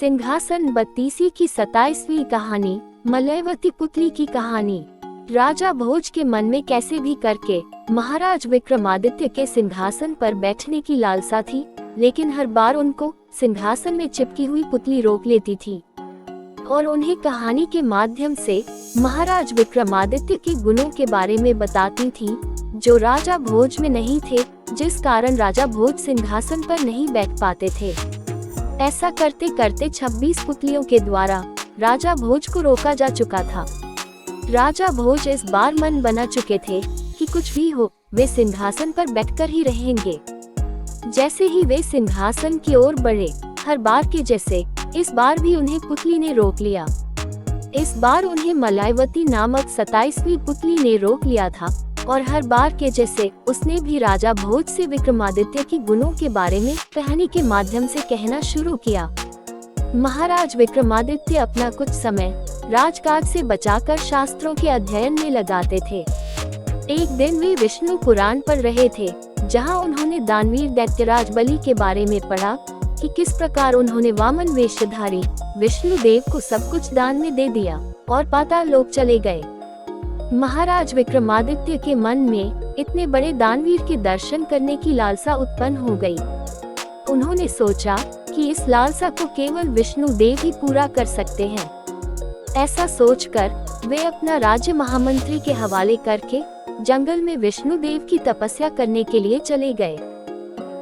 सिंहासन बत्तीसी की 27वीं कहानी, मलयवती पुतली की कहानी। राजा भोज के मन में कैसे भी करके महाराज विक्रमादित्य के सिंहासन पर बैठने की लालसा थी, लेकिन हर बार उनको सिंहासन में चिपकी हुई पुतली रोक लेती थी और उन्हें कहानी के माध्यम से महाराज विक्रमादित्य के गुणों के बारे में बताती थी, जो राजा भोज में नहीं थे, जिस कारण राजा भोज सिंहासन पर नहीं बैठ पाते थे। ऐसा करते करते 26 पुतलियों के द्वारा राजा भोज को रोका जा चुका था। राजा भोज इस बार मन बना चुके थे कि कुछ भी हो, वे सिंहासन पर बैठकर ही रहेंगे। जैसे ही वे सिंहासन की ओर बढ़े, हर बार के जैसे इस बार भी उन्हें पुतली ने रोक लिया। इस बार उन्हें मलयवती नामक 27वीं पुतली ने रोक लिया था और हर बार के जैसे उसने भी राजा भोज से विक्रमादित्य की गुणों के बारे में कहानी के माध्यम से कहना शुरू किया। महाराज विक्रमादित्य अपना कुछ समय राजकाज से बचाकर शास्त्रों के अध्ययन में लगाते थे। एक दिन वे विष्णु पुराण पढ़ रहे थे, जहां उन्होंने दानवीर दैत्यराज बलि के बारे में पढ़ा कि किस प्रकार उन्होंने वामन वेशधारी विष्णु देव को सब कुछ दान में दे दिया और पाताल लोक चले गए। महाराज विक्रमादित्य के मन में इतने बड़े दानवीर के दर्शन करने की लालसा उत्पन्न हो गई। उन्होंने सोचा कि इस लालसा को केवल विष्णु देव ही पूरा कर सकते हैं। ऐसा सोचकर वे अपना राज्य महामंत्री के हवाले करके जंगल में विष्णु देव की तपस्या करने के लिए चले गए।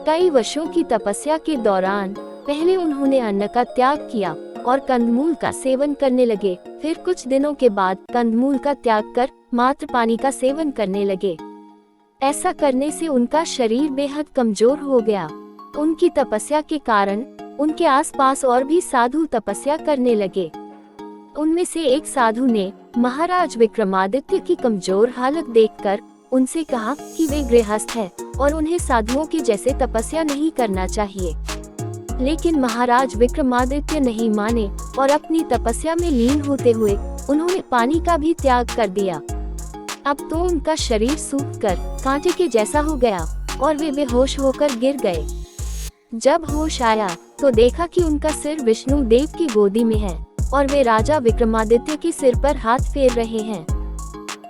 कई वर्षों की तपस्या के दौरान पहले उन्होंने अन्न का त्याग किया और कंदमूल का सेवन करने लगे। फिर कुछ दिनों के बाद कंदमूल का त्याग कर मात्र पानी का सेवन करने लगे। ऐसा करने से उनका शरीर बेहद कमजोर हो गया। उनकी तपस्या के कारण उनके आसपास और भी साधु तपस्या करने लगे। उनमें से एक साधु ने महाराज विक्रमादित्य की कमजोर हालत देखकर उनसे कहा कि वे गृहस्थ हैं और उन्हें साधुओं के जैसे तपस्या नहीं करना चाहिए। लेकिन महाराज विक्रमादित्य नहीं माने और अपनी तपस्या में लीन होते हुए उन्होंने पानी का भी त्याग कर दिया। अब तो उनका शरीर सूखकर कांटे के जैसा हो गया और वे बेहोश होकर गिर गए। जब होश आया तो देखा कि उनका सिर विष्णु देव की गोदी में है और वे राजा विक्रमादित्य के सिर पर हाथ फेर रहे हैं।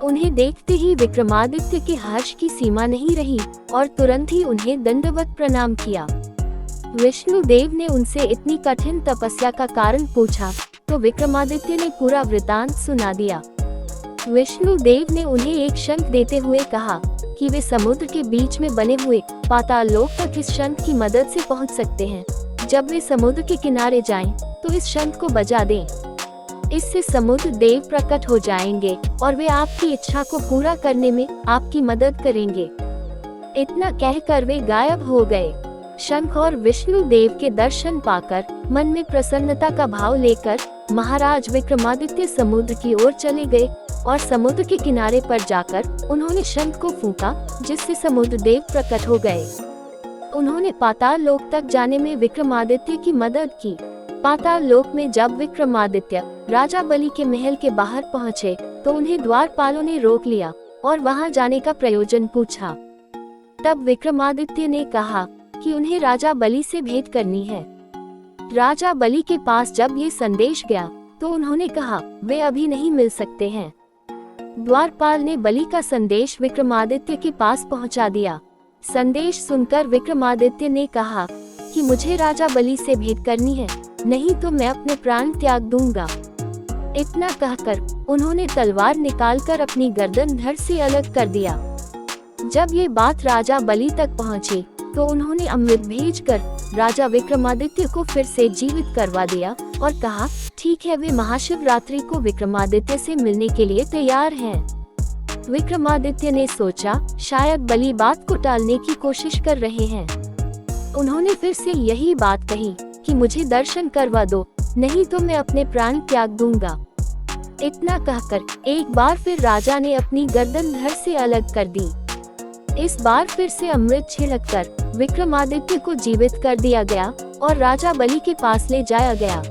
उन्हें देखते ही विक्रमादित्य के हर्ष की सीमा नहीं रही और तुरंत ही उन्हें दंडवत प्रणाम किया। विष्णु देव ने उनसे इतनी कठिन तपस्या का कारण पूछा तो विक्रमादित्य ने पूरा वृतांत सुना दिया। विष्णु देव ने उन्हें एक शंख देते हुए कहा कि वे समुद्र के बीच में बने हुए पाताल लोक तक इस शंख की मदद से पहुंच सकते हैं। जब वे समुद्र के किनारे जाएं, तो इस शंख को बजा दें। इससे समुद्र देव प्रकट हो जाएंगे और वे आपकी इच्छा को पूरा करने में आपकी मदद करेंगे। इतना कहकर वे गायब हो गए। शंख और विष्णु देव के दर्शन पाकर मन में प्रसन्नता का भाव लेकर महाराज विक्रमादित्य समुद्र की ओर चले गए और समुद्र के किनारे पर जाकर उन्होंने शंख को फूंका, जिससे समुद्र देव प्रकट हो गए। उन्होंने पाताल लोक तक जाने में विक्रमादित्य की मदद की। पाताल लोक में जब विक्रमादित्य राजा बलि के महल के बाहर पहुँचे तो उन्हें द्वारपालों ने रोक लिया और वहां जाने का प्रयोजन पूछा। तब विक्रमादित्य ने कहा कि उन्हें राजा बलि से भेंट करनी है। राजा बलि के पास जब ये संदेश गया तो उन्होंने कहा वे अभी नहीं मिल सकते हैं। द्वारपाल ने बलि का संदेश विक्रमादित्य के पास पहुंचा दिया। संदेश सुनकर विक्रमादित्य ने कहा कि मुझे राजा बलि से भेंट करनी है, नहीं तो मैं अपने प्राण त्याग दूंगा। इतना कहकर उन्होंने तलवार निकालकर अपनी गर्दन धड़ से अलग कर दिया। जब ये बात राजा बलि तक पहुंची तो उन्होंने अमृत भेजकर राजा विक्रमादित्य को फिर से जीवित करवा दिया और कहा ठीक है, वे महाशिवरात्रि को विक्रमादित्य से मिलने के लिए तैयार हैं। विक्रमादित्य ने सोचा शायद बलि बात को टालने की कोशिश कर रहे हैं। उन्होंने फिर से यही बात कही कि मुझे दर्शन करवा दो, नहीं तो मैं अपने प्राण त्याग दूंगा। इतना कहकर एक बार फिर राजा ने अपनी गर्दन धड़ से अलग कर दी। इस बार फिर से अमृत छिड़ककर विक्रमादित्य को जीवित कर दिया गया और राजा बलि के पास ले जाया गया।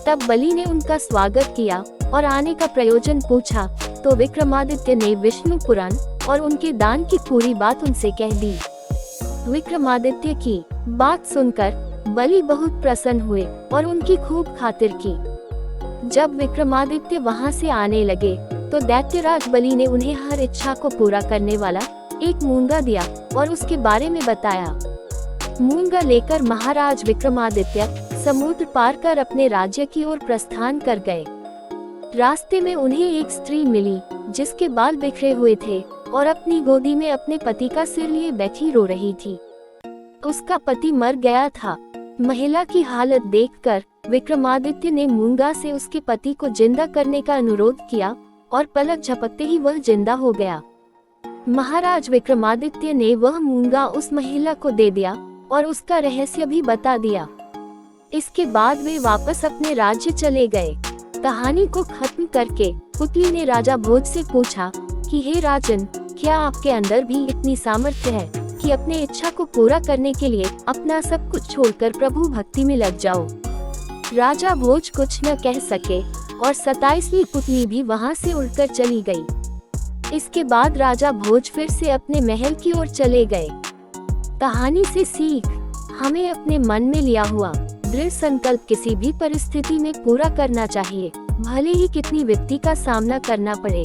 तब बलि ने उनका स्वागत किया और आने का प्रयोजन पूछा तो विक्रमादित्य ने विष्णु पुराण और उनके दान की पूरी बात उनसे कह दी। विक्रमादित्य की बात सुनकर बलि बहुत प्रसन्न हुए और उनकी खूब खातिर की। जब विक्रमादित्य वहां से आने लगे तो दैत्यराज बलि ने उन्हें हर इच्छा को पूरा करने वाला एक मूंगा दिया और उसके बारे में बताया। मूंगा लेकर महाराज विक्रमादित्य समुद्र पार कर अपने राज्य की ओर प्रस्थान कर गए। रास्ते में उन्हें एक स्त्री मिली जिसके बाल बिखरे हुए थे और अपनी गोदी में अपने पति का सिर लिए बैठी रो रही थी। उसका पति मर गया था। महिला की हालत देखकर विक्रमादित्य ने मूंगा से उसके पति को जिंदा करने का अनुरोध किया और पलक झपकते ही वह जिंदा हो गया। महाराज विक्रमादित्य ने वह मूंगा उस महिला को दे दिया और उसका रहस्य भी बता दिया। इसके बाद वे वापस अपने राज्य चले गए। कहानी को खत्म करके पुतली ने राजा भोज से पूछा कि हे राजन, क्या आपके अंदर भी इतनी सामर्थ्य है कि अपने इच्छा को पूरा करने के लिए अपना सब कुछ छोड़कर प्रभु भक्ति में लग जाओ। राजा भोज कुछ न कह सके और 27वीं पुतली भी वहां से उड़कर चली गई। इसके बाद राजा भोज फिर से अपने महल की ओर चले गए। कहानी से सीख, हमें अपने मन में लिया हुआ दृढ़ संकल्प किसी भी परिस्थिति में पूरा करना चाहिए, भले ही कितनी विपत्ति का सामना करना पड़े।